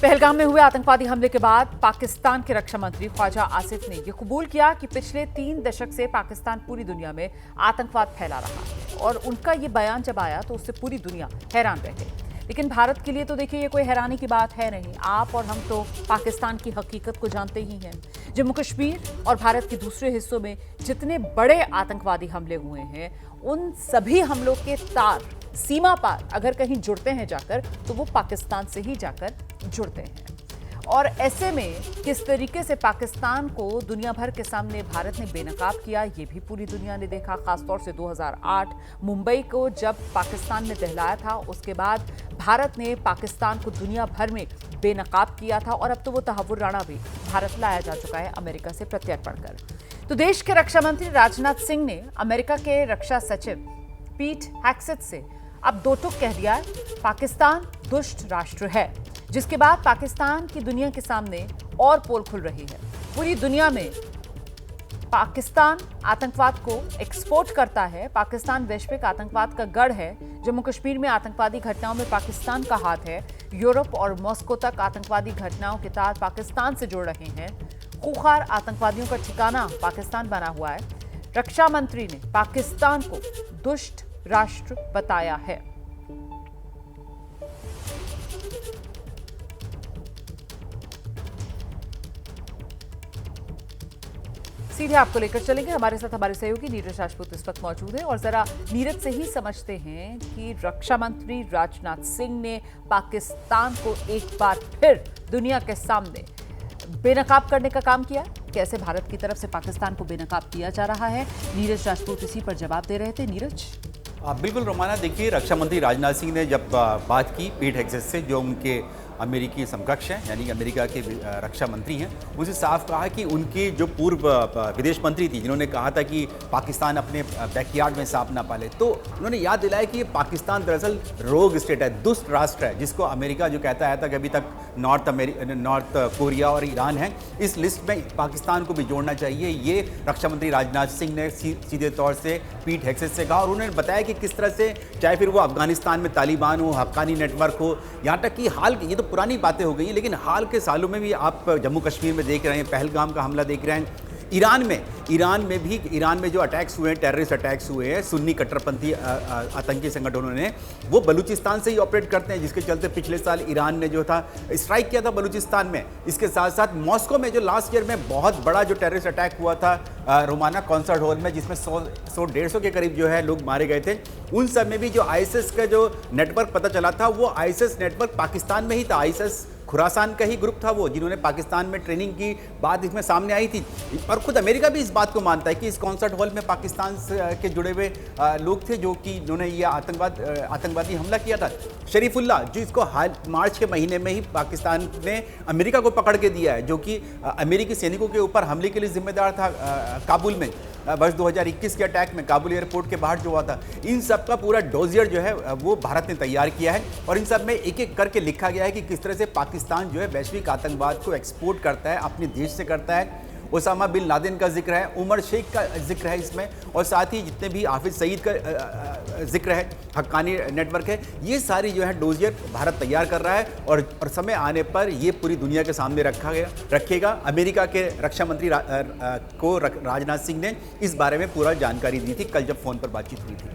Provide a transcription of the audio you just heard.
पहलगाम में हुए आतंकवादी हमले के बाद पाकिस्तान के रक्षा मंत्री ख्वाजा आसिफ ने यह कबूल किया कि पिछले 3 दशक से पाकिस्तान पूरी दुनिया में आतंकवाद फैला रहा है। और उनका ये बयान जब आया तो उससे पूरी दुनिया हैरान रह गई। लेकिन भारत के लिए तो देखिए, ये कोई हैरानी की बात है नहीं। आप और हम तो पाकिस्तान की हकीकत को जानते ही हैं। जम्मू कश्मीर और भारत के दूसरे हिस्सों में जितने बड़े आतंकवादी हमले हुए हैं, उन सभी हमलों के तार सीमा पार अगर कहीं जुड़ते हैं जाकर, तो वो पाकिस्तान से ही जाकर जुड़ते हैं। और ऐसे में किस तरीके से पाकिस्तान को दुनिया भर के सामने भारत ने बेनकाब किया, ये भी पूरी दुनिया ने देखा। खासतौर से 2008 मुंबई को जब पाकिस्तान ने दहलाया था, उसके बाद भारत ने पाकिस्तान को दुनिया भर में बेनकाब किया था। और अब तो वो तहव्वुर राणा भी भारत लाया जा चुका है अमेरिका से प्रत्यर्पण कर। तो देश के रक्षा मंत्री राजनाथ सिंह ने अमेरिका के रक्षा सचिव पीट हेग्सेथ से अब दो टूक कह दिया है, पाकिस्तान दुष्ट राष्ट्र है। जिसके बाद पाकिस्तान की दुनिया के सामने और पोल खुल रही है। पूरी दुनिया में पाकिस्तान आतंकवाद को एक्सपोर्ट करता है। पाकिस्तान वैश्विक आतंकवाद का गढ़ है। जम्मू कश्मीर में आतंकवादी घटनाओं में पाकिस्तान का हाथ है। यूरोप और मॉस्को तक आतंकवादी घटनाओं के तार पाकिस्तान से जुड़ रहे हैं। खूंखार आतंकवादियों का ठिकाना पाकिस्तान बना हुआ है। रक्षा मंत्री ने पाकिस्तान को दुष्ट राष्ट्र बताया है। सीधे आपको लेकर चलेंगे। हमारे साथ हमारे सहयोगी नीरज राजपूत इस वक्त मौजूद है। और जरा नीरज से ही समझते हैं कि रक्षा मंत्री राजनाथ सिंह ने पाकिस्तान को एक बार फिर दुनिया के सामने बेनकाब करने का काम किया। कैसे भारत की तरफ से पाकिस्तान को बेनकाब किया जा रहा है, नीरज राजपूत इसी पर जवाब दे रहे थे। नीरज। बिल्कुल रोमाना, देखिए, रक्षा मंत्री राजनाथ सिंह ने जब बात की पीट हेग्सेथ से, जो उनके अमेरिकी समकक्ष हैं, यानी कि अमेरिका के रक्षा मंत्री हैं, उनसे साफ कहा कि उनकी जो पूर्व विदेश मंत्री थी, जिन्होंने कहा था कि पाकिस्तान अपने बैकयार्ड में सांप ना पाले, तो उन्होंने याद दिलाया कि ये पाकिस्तान दरअसल रोग स्टेट है, दुष्ट राष्ट्र है, जिसको अमेरिका जो कहता आया था कि अभी तक नॉर्थ कोरिया और ईरान है, इस लिस्ट में पाकिस्तान को भी जोड़ना चाहिए। ये रक्षा मंत्री राजनाथ सिंह ने सीधे तौर से पीट हेग्सेथ से कहा। और उन्होंने बताया कि किस तरह से, चाहे फिर वो अफगानिस्तान में तालिबान हो, हक्कानी नेटवर्क हो, यहाँ तक कि हाल की, ये तो पुरानी बातें हो गई, लेकिन हाल के सालों में भी आप जम्मू कश्मीर में देख रहे हैं, पहलगाम का हमला देख रहे हैं। ईरान में जो अटैक्स हुए हैं, टेररिस्ट अटैक्स हुए हैं, सुन्नी कट्टरपंथी आतंकी संगठनों ने, वो बलूचिस्तान से ही ऑपरेट करते हैं, जिसके चलते पिछले साल ईरान ने जो था स्ट्राइक किया था बलूचिस्तान में। इसके साथ साथ मॉस्को में जो लास्ट ईयर में बहुत बड़ा जो टेररिस्ट अटैक हुआ था रोमाना कॉन्सर्ट हॉल में, जिसमें 100-150 के करीब जो है लोग मारे गए थे, उन सब में भी जो आईएसएस का जो नेटवर्क पता चला था, वो आईएसएस नेटवर्क पाकिस्तान में ही था। आईएसएस खुरासान का ही ग्रुप था वो, जिन्होंने पाकिस्तान में ट्रेनिंग की बात इसमें सामने आई थी। और खुद अमेरिका भी इस बात को मानता है कि इस कॉन्सर्ट हॉल में पाकिस्तान के जुड़े हुए लोग थे, जो कि जिन्होंने ये आतंकवादी हमला किया था। शरीफुल्लाह, जिसको हाल मार्च के महीने में ही पाकिस्तान ने अमेरिका को पकड़ के दिया है, जो कि अमेरिकी सैनिकों के ऊपर हमले के लिए जिम्मेदार था काबुल में, वर्ष 2021 के अटैक में काबुल एयरपोर्ट के बाहर जो हुआ था। इन सब का पूरा डोजियर जो है वो भारत ने तैयार किया है। और इन सब में एक एक करके लिखा गया है कि किस तरह से पाकिस्तान जो है वैश्विक आतंकवाद को एक्सपोर्ट करता है, अपने देश से करता है। ओसामा बिन लादेन का जिक्र है, उमर शेख का जिक्र है इसमें, और साथ ही जितने भी हाफिज सईद का जिक्र है, हक्कानी नेटवर्क है, ये सारी जो है डोजियर भारत तैयार कर रहा है। और समय आने पर ये पूरी दुनिया के सामने रखेगा। अमेरिका के रक्षा मंत्री को राजनाथ सिंह ने इस बारे में पूरा जानकारी दी थी कल जब फ़ोन पर बातचीत हुई थी।